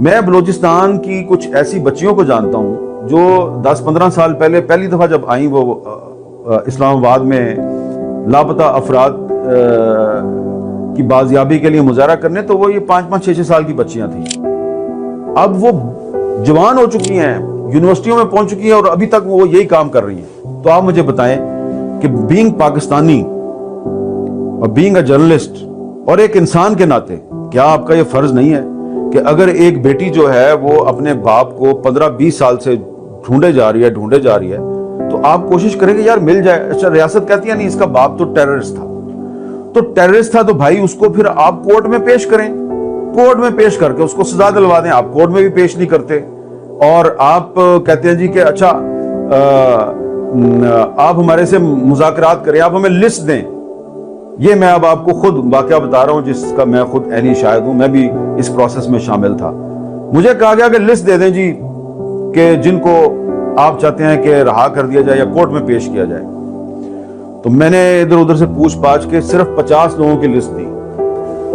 میں بلوچستان کی کچھ ایسی بچیوں کو جانتا ہوں جو 10-15 سال پہلے پہلی دفعہ جب آئیں وہ اسلام آباد میں لاپتہ افراد کی بازیابی کے لیے مظاہرہ کرنے، تو وہ یہ 5-5 6-6 سال کی بچیاں تھیں. اب وہ جوان ہو چکی ہیں، یونیورسٹیوں میں پہنچ چکی ہیں اور ابھی تک وہ یہی کام کر رہی ہیں. تو آپ مجھے بتائیں کہ بینگ پاکستانی اور بینگ اے جرنلسٹ اور ایک انسان کے ناطے کیا آپ کا یہ فرض نہیں ہے کہ اگر ایک بیٹی جو ہے وہ اپنے باپ کو 15-20 سال سے ڈھونڈے جا رہی ہے تو آپ کوشش کریں کہ یار مل جائے. اچھا ریاست کہتی ہے نہیں اس کا باپ تو ٹیررسٹ تھا تو بھائی اس کو پھر آپ کورٹ میں پیش کریں، کورٹ میں پیش کر کے اس کو سزا دلوا دیں. آپ کورٹ میں بھی پیش نہیں کرتے اور آپ کہتے ہیں جی کہ اچھا آپ ہمارے سے مذاکرات کریں، آپ ہمیں لسٹ دیں. یہ میں اب آپ کو خود واقعہ بتا رہا ہوں جس کا میں خود عینی شاہد ہوں، میں بھی اس پروسیس میں شامل تھا. مجھے کہا گیا کہ لسٹ دے دیں جی کہ جن کو آپ چاہتے ہیں کہ رہا کر دیا جائے یا کورٹ میں پیش کیا جائے. تو میں نے ادھر ادھر سے پوچھ پاچھ کے صرف 50 لوگوں کی لسٹ دی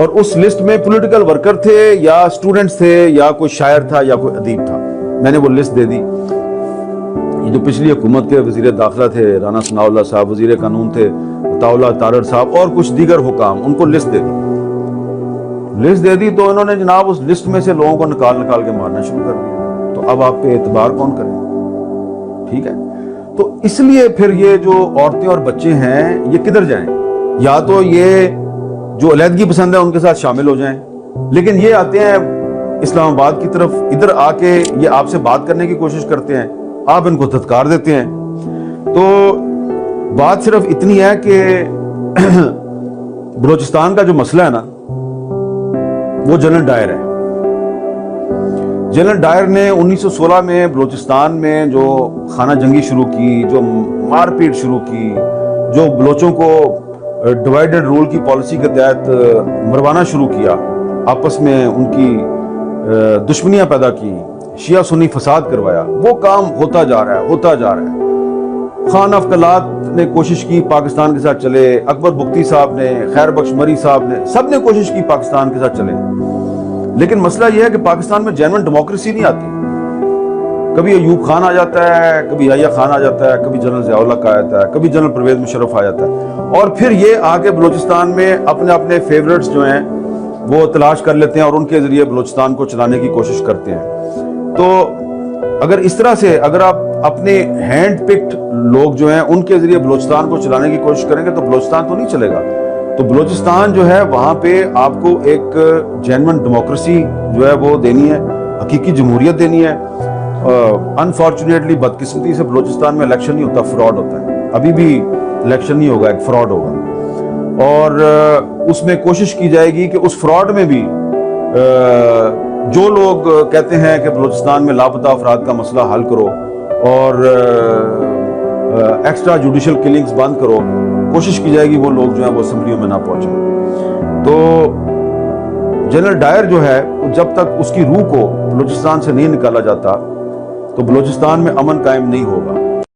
اور اس لسٹ میں پولیٹیکل ورکر تھے یا اسٹوڈنٹس تھے یا کوئی شاعر تھا یا کوئی ادیب تھا. میں نے وہ لسٹ دے دی. یہ جو پچھلی حکومت کے وزیر داخلہ تھے رانا ثناء اللہ صاحب، وزیر قانون تھے عطاءاللہ طارر صاحب اور کچھ دیگر حکام، ان کو لسٹ دے دی تو انہوں نے جناب اس لسٹ میں سے لوگوں کو نکال کے مارنا شروع کر دیا. تو اب آپ پہ اعتبار کون کرے؟ ٹھیک ہے. تو اس لیے پھر یہ جو عورتیں اور بچے ہیں یہ کدھر جائیں؟ یا تو یہ جو علیحدگی پسند ہے ان کے ساتھ شامل ہو جائیں، لیکن یہ آتے ہیں اسلام آباد کی طرف، ادھر آ کے یہ آپ سے بات کرنے کی کوشش کرتے ہیں، آپ ان کو دھتکار دیتے ہیں. تو بات صرف اتنی ہے کہ بلوچستان کا جو مسئلہ ہے نا وہ جنرل ڈائر ہے. جنرل ڈائر نے 1916 میں بلوچستان میں جو خانہ جنگی شروع کی، جو مار پیٹ شروع کی، جو بلوچوں کو ڈیوائیڈڈ رول کی پالیسی کے تحت مروانا شروع کیا، آپس میں ان کی دشمنیاں پیدا کی، شیعہ سنی فساد کروایا، وہ کام ہوتا جا رہا ہے. خان افقلات نے کوشش کی پاکستان کے ساتھ چلے، اکبر بگٹی صاحب نے، خیر بخش مری صاحب نے، سب نے کوشش کی پاکستان کے ساتھ چلے. لیکن مسئلہ یہ ہے کہ پاکستان میں جینوئن ڈیموکریسی نہیں آتی. کبھی ایوب خان آ جاتا ہے، کبھی یحییٰ خان آ جاتا ہے، کبھی جنرل ضیاء الحق آ جاتا ہے، کبھی جنرل پرویز مشرف آ جاتا ہے، اور پھر یہ آ کے بلوچستان میں اپنے فیورٹس جو ہیں وہ تلاش کر لیتے ہیں اور ان کے ذریعے بلوچستان کو چلانے کی کوشش کرتے ہیں. تو اگر اس طرح سے اگر آپ اپنے ہینڈ پکڈ لوگ جو ہیں ان کے ذریعے بلوچستان کو چلانے کی کوشش کریں گے تو بلوچستان تو نہیں چلے گا. تو بلوچستان جو ہے وہاں پہ آپ کو ایک جینوئن ڈیموکریسی جو ہے وہ دینی ہے، حقیقی جمہوریت دینی ہے. انفارچونیٹلی بدقسمتی سے بلوچستان میں الیکشن نہیں ہوتا، فراڈ ہوتا ہے. ابھی بھی الیکشن نہیں ہوگا، ایک فراڈ ہوگا اور اس میں کوشش کی جائے گی کہ اس فراڈ میں بھی جو لوگ کہتے ہیں کہ بلوچستان میں لاپتہ افراد کا مسئلہ حل کرو اور ایکسٹرا جوڈیشل کلنگز بند کرو، کوشش کی جائے گی وہ لوگ جو ہیں وہ اسمبلیوں میں نہ پہنچیں. تو جنرل ڈائر جو ہے جب تک اس کی روح کو بلوچستان سے نہیں نکالا جاتا تو بلوچستان میں امن قائم نہیں ہوگا.